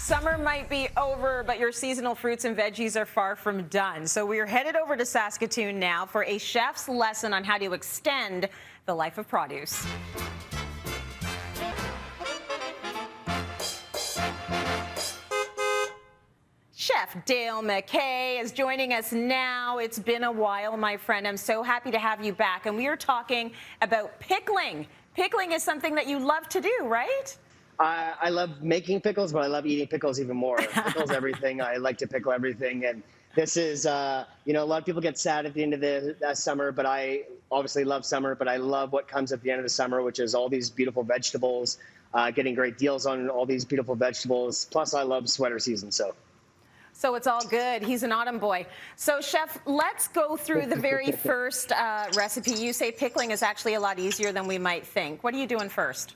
Summer might be over, but your seasonal fruits and veggies are far from done. So we're headed over to Saskatoon now for a chef's lesson on how to extend the life of produce. Chef Dale MacKay is joining us now. It's been a while, my friend. I'm so happy to have you back. And we are talking about pickling. Pickling is something that you love to do, right? I love making pickles, but I love eating pickles even more. Pickles everything. I like to pickle everything. And this is, a lot of people get sad at the end of the summer, but I obviously love summer, but I love what comes at the end of the summer, which is all these beautiful vegetables, getting great deals on all these beautiful vegetables. Plus, I love sweater season, So it's all good. He's an autumn boy. So, Chef, let's go through the very first recipe. You say pickling is actually a lot easier than we might think. What are you doing first?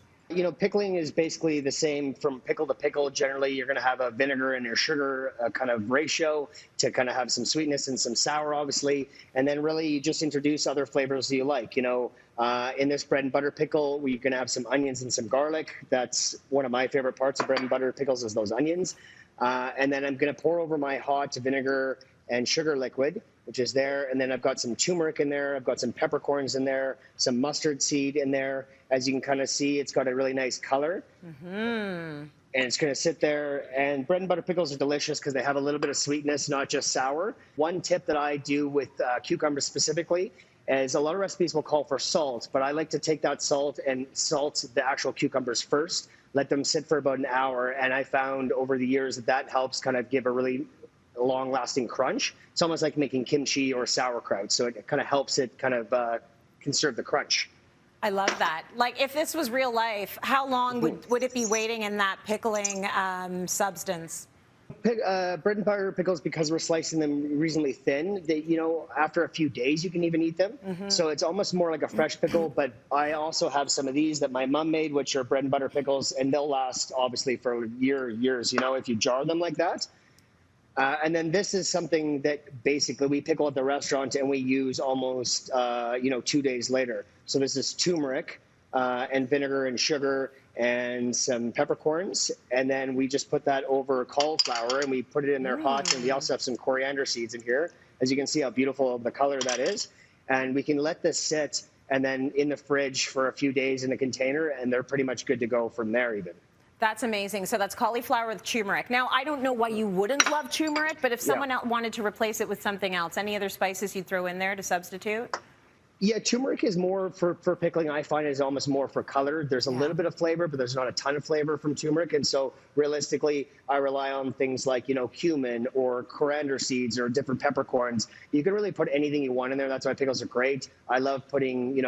Pickling is basically the same from pickle to pickle. Generally, you're going to have a vinegar and your sugar kind of ratio to kind of have some sweetness and some sour, obviously. And then really you just introduce other flavors you like. In this bread and butter pickle, we're going to have some onions and some garlic. That's one of my favorite parts of bread and butter pickles is those onions. And then I'm going to pour over my hot vinegar and sugar liquid, which is there. And then I've got some turmeric in there. I've got some peppercorns in there, some mustard seed in there. As you can kind of see, it's got a really nice color. And it's going to sit there. And bread and butter pickles are delicious because they have a little bit of sweetness, not just sour. One tip that I do with cucumbers specifically is a lot of recipes will call for salt, but I like to take that salt and salt the actual cucumbers first, let them sit for about an hour. And I found over the years that helps kind of give a really long-lasting crunch. It's almost like making kimchi or sauerkraut. So it kind of helps it kind of conserve the crunch. I love that. Like, if this was real life, how long would it be waiting in that pickling substance? Bread and butter pickles, because we're slicing them reasonably thin, after a few days you can even eat them. So it's almost more like a fresh pickle. But I also have some of these that my mom made, which are bread and butter pickles, and they'll last obviously for years, if you jar them like that. And then this is something that basically we pickle at the restaurant and we use almost, 2 days later. So this is turmeric and vinegar and sugar and some peppercorns. And then we just put that over cauliflower and we put it in there hot. And we also have some coriander seeds in here. As you can see how beautiful of the color that is. And we can let this sit and then in the fridge for a few days in a container, and they're pretty much good to go from there even. That's amazing. So that's cauliflower with turmeric. Now, I don't know why you wouldn't love turmeric, but if someone else wanted to replace it with something else, any other spices you'd throw in there to substitute? Yeah, turmeric is more for pickling. I find is almost more for color. There's a little bit of flavor, but there's not a ton of flavor from turmeric. And so realistically, I rely on things like, cumin or coriander seeds or different peppercorns. You can really put anything you want in there. That's why pickles are great. I love putting,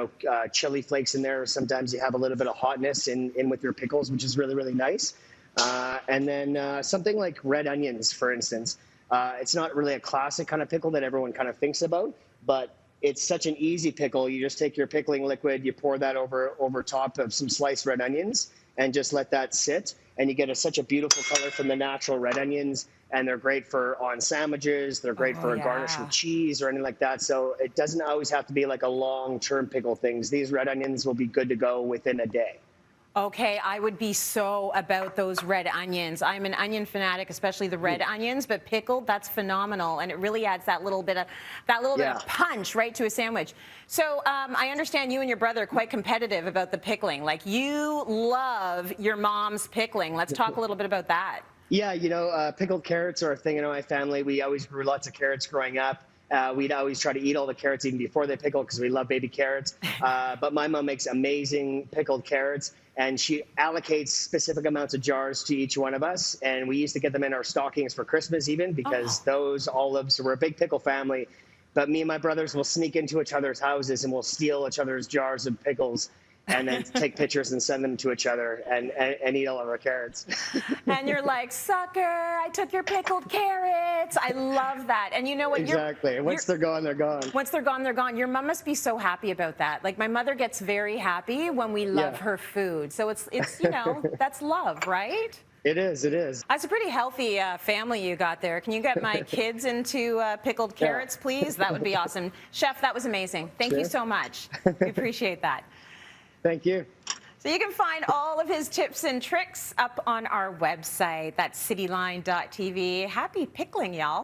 chili flakes in there. Sometimes you have a little bit of hotness in with your pickles, which is really, really nice. And then something like red onions, for instance. It's not really a classic kind of pickle that everyone kind of thinks about, but it's such an easy pickle. You just take your pickling liquid, you pour that over top of some sliced red onions and just let that sit. And you get such a beautiful color from the natural red onions. And they're great on sandwiches. They're great for a garnish with cheese or anything like that. So it doesn't always have to be like a long-term pickle things. These red onions will be good to go within a day. Okay, I would be so about those red onions. I'm an onion fanatic, especially the red onions, but pickled, that's phenomenal. And it really adds that little bit of punch right to a sandwich. So I understand you and your brother are quite competitive about the pickling. Like, you love your mom's pickling. Let's talk a little bit about that. Yeah, pickled carrots are a thing in my family. We always grew lots of carrots growing up. We'd always try to eat all the carrots even before they pickle because we love baby carrots. But my mom makes amazing pickled carrots, and she allocates specific amounts of jars to each one of us. And we used to get them in our stockings for Christmas even because those olives, we're a big pickle family. But me and my brothers will sneak into each other's houses and we'll steal each other's jars of pickles and then take pictures and send them to each other and eat all of our carrots. And you're like, sucker, I took your pickled carrots. I love that. And you know what? Exactly. Once they're gone, they're gone. Once they're gone, they're gone. Your mom must be so happy about that. Like, my mother gets very happy when we love her food. So it's that's love, right? It is. That's a pretty healthy family you got there. Can you get my kids into pickled carrots, please? That would be awesome. Chef, that was amazing. Thank you so much. We appreciate that. Thank you. So you can find all of his tips and tricks up on our website. That's cityline.tv. Happy pickling, y'all.